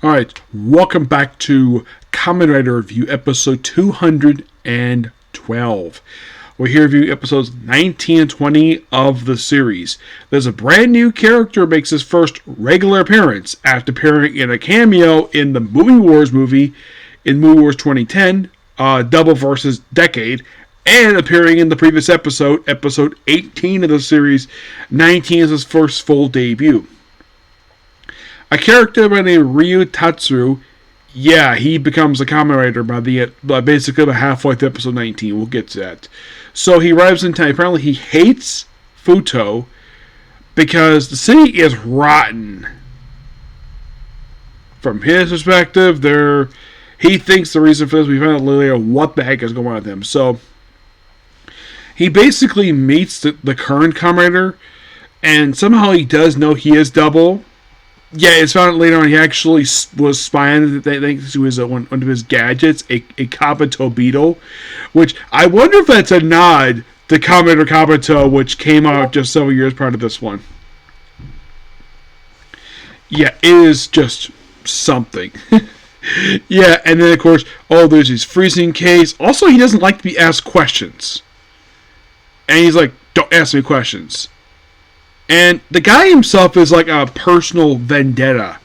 Alright, welcome back to Kamen Rider Review, episode 212. We're here reviewing episodes 19 and 20 of the series. There's a brand new character who makes his first regular appearance after appearing in a cameo in the Movie Wars movie, in Movie Wars 2010, Double versus Decade, and appearing in the previous episode, episode 18 of the series. 19 is his first full debut. A character by the name of Ryu Tatsuru, he becomes a Kamen Rider by basically about halfway through episode 19. We'll get to that. So he arrives in town. Apparently he hates Futo because the city is rotten. From his perspective, he thinks the reason for this, we find out later what the heck is going on with him. So he basically meets the current Kamen Rider, and somehow he does know he is Double. Yeah, it's found out later on he actually was spying. They think it was one of his gadgets, a Kabuto beetle, which I wonder if that's a nod to Kamen Rider Kabuto, which came out just several years prior to this one. Yeah, it is just something. Yeah, and then of course, there's his freezing case. Also, he doesn't like to be asked questions. And he's like, don't ask me questions. And the guy himself is like a personal vendetta.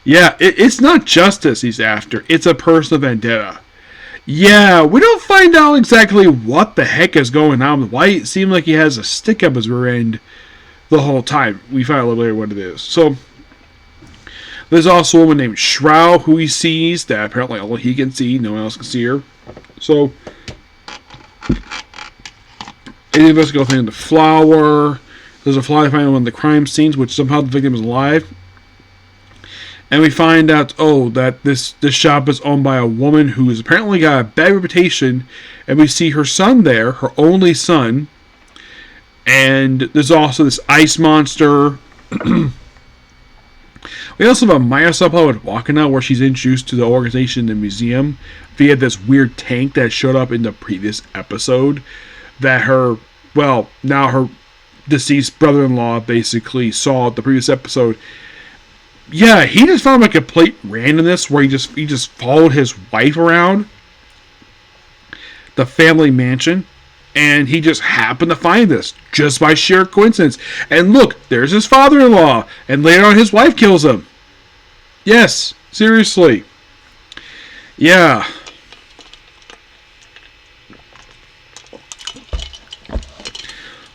Yeah, it's not justice he's after. It's a personal vendetta. Yeah, we don't find out exactly what the heck is going on. Why it seems like he has a stick up his rear end the whole time. We find out a little later what it is. So, there's also a woman named Shroud who he sees that apparently only he can see. No one else can see her. So, any of us go through the flower. There's a fly found in one of the crime scenes, which somehow the victim is alive. And we find out, that this shop is owned by a woman who has apparently got a bad reputation. And we see her son there, her only son. And there's also this ice monster. We also have a Maya subplot with Wakana, where she's introduced to the organization in the museum via this weird tank that showed up in the previous episode. That her deceased brother-in-law basically saw the previous episode. Yeah, he just found like a complete randomness where he just followed his wife around the family mansion, and he just happened to find this just by sheer coincidence. And look, there's his father-in-law, and later on his wife kills him. Yes, seriously. Yeah.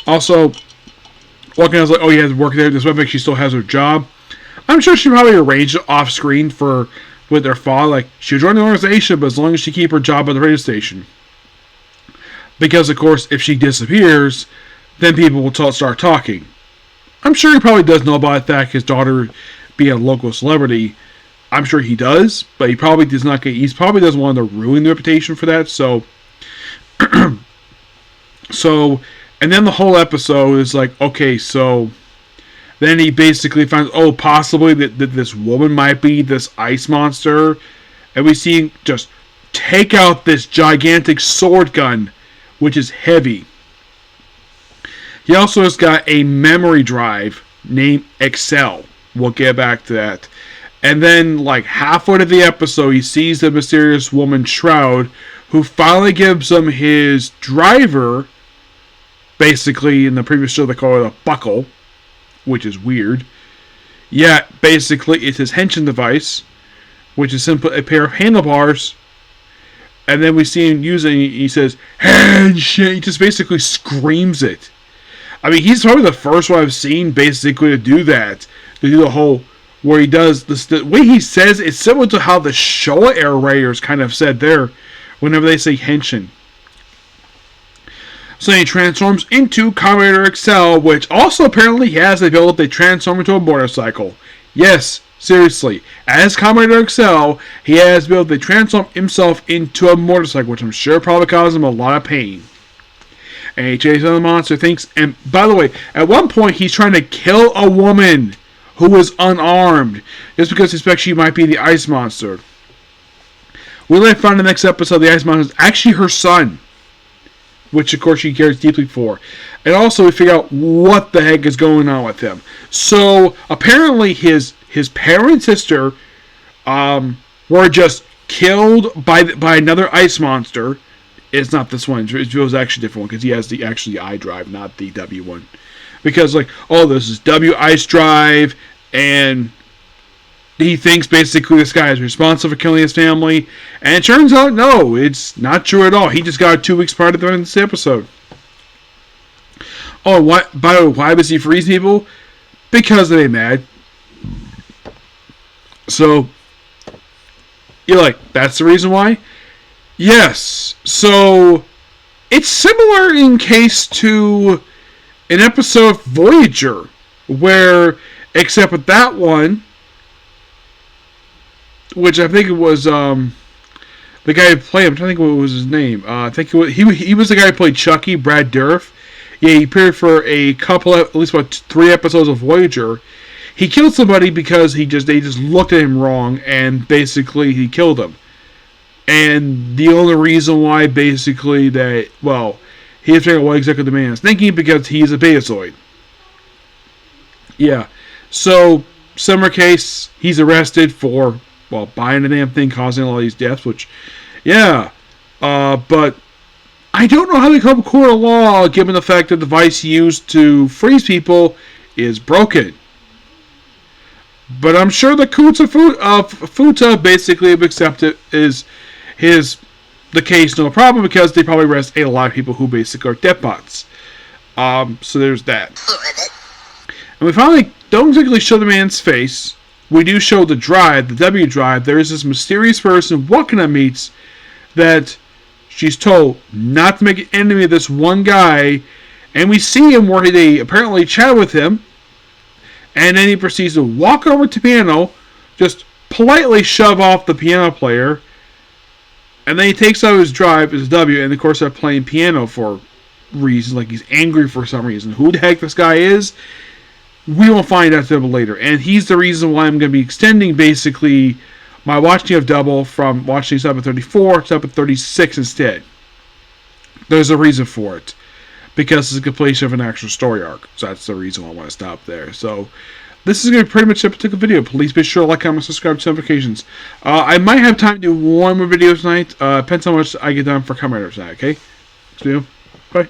Also, walking out was like, he has to work there. This way, she still has her job. I'm sure she probably arranged it off screen with their father. Like, she'll join the organization, but as long as she keep her job at the radio station. Because, of course, if she disappears, then people will start talking. I'm sure he probably does know about that, his daughter being a local celebrity. I'm sure he does, but he probably does not he probably doesn't want to ruin the reputation for that, so... And then the whole episode is like, so then he basically finds, possibly that this woman might be this ice monster. And we see him just take out this gigantic sword gun, which is heavy. He also has got a memory drive named Excel. We'll get back to that. And then, like, halfway to the episode, he sees the mysterious woman Shroud, who finally gives him his driver. Basically, in the previous show, they call it a buckle, which is weird. Yeah, basically, it's his henshin device, which is simply a pair of handlebars. And then we see him use it, and he says, henshin! He just basically screams it. I mean, he's probably the first one I've seen, basically, to do that. To do the whole, where he does, the way he says, it's similar to how the Showa Air Raiders kind of said there, whenever they say henshin. So he transforms into Kamen Rider Excel, which also apparently has the ability to transform into a motorcycle. Yes, seriously. As Kamen Rider Excel, he has the ability to transform himself into a motorcycle, which I'm sure probably causes him a lot of pain. And he chases the monster, and by the way, at one point he's trying to kill a woman who is unarmed, just because he suspects she might be the ice monster. We later find in the next episode the ice monster is actually her son, which of course she cares deeply for. And also we figure out what the heck is going on with him. So apparently his his parent and sister were just killed by another ice monster. It's not this one. It was actually a different one because he has the I drive, not the W one. Because this is W ice drive, and he thinks basically this guy is responsible for killing his family, and it turns out no, it's not true at all. He just got 2 weeks prior to the end of this episode. Oh, what? By the way, why does he freeze people? Because they mad. So you're like, that's the reason why? Yes. So it's similar in case to an episode of Voyager, where, except with that one, which I think it was the guy who played him. I'm trying to think what was his name. I think he was the guy who played Chucky, Brad Dourif. Yeah, he appeared for at least about 3 episodes of Voyager. He killed somebody because they just looked at him wrong, and basically he killed him. And the only reason why basically he has to figure out what exactly the man is thinking, because he's a Betazoid. Yeah. So, summer case, he's arrested for buying the damn thing, causing all these deaths, which, yeah. But I don't know how they come to court of law, given the fact that the device used to freeze people is broken. But I'm sure the Futa basically have accepted the case no problem, because they probably arrest a lot of people who basically are deathbots. So there's that. And we finally don't exactly show the man's face. We do show the drive, the W drive. There is this mysterious person Wakana meets that she's told not to make an enemy of this one guy. And we see him where they apparently chat with him. And then he proceeds to walk over to piano, just politely shove off the piano player. And then he takes out his drive, his W, and of course they're playing piano for reasons, like he's angry for some reason. Who the heck this guy is, we will find out later. And he's the reason why I'm going to be extending basically my watching of Double from watching episode 34 to episode 36 instead. There's a reason for it. Because it's a completion of an actual story arc. So that's the reason why I want to stop there. So this is going to be pretty much a particular video. Please be sure to like, comment, subscribe, to notifications. I might have time to do one more video tonight. Depends how much I get done for Kamen tonight, okay? See you. Bye.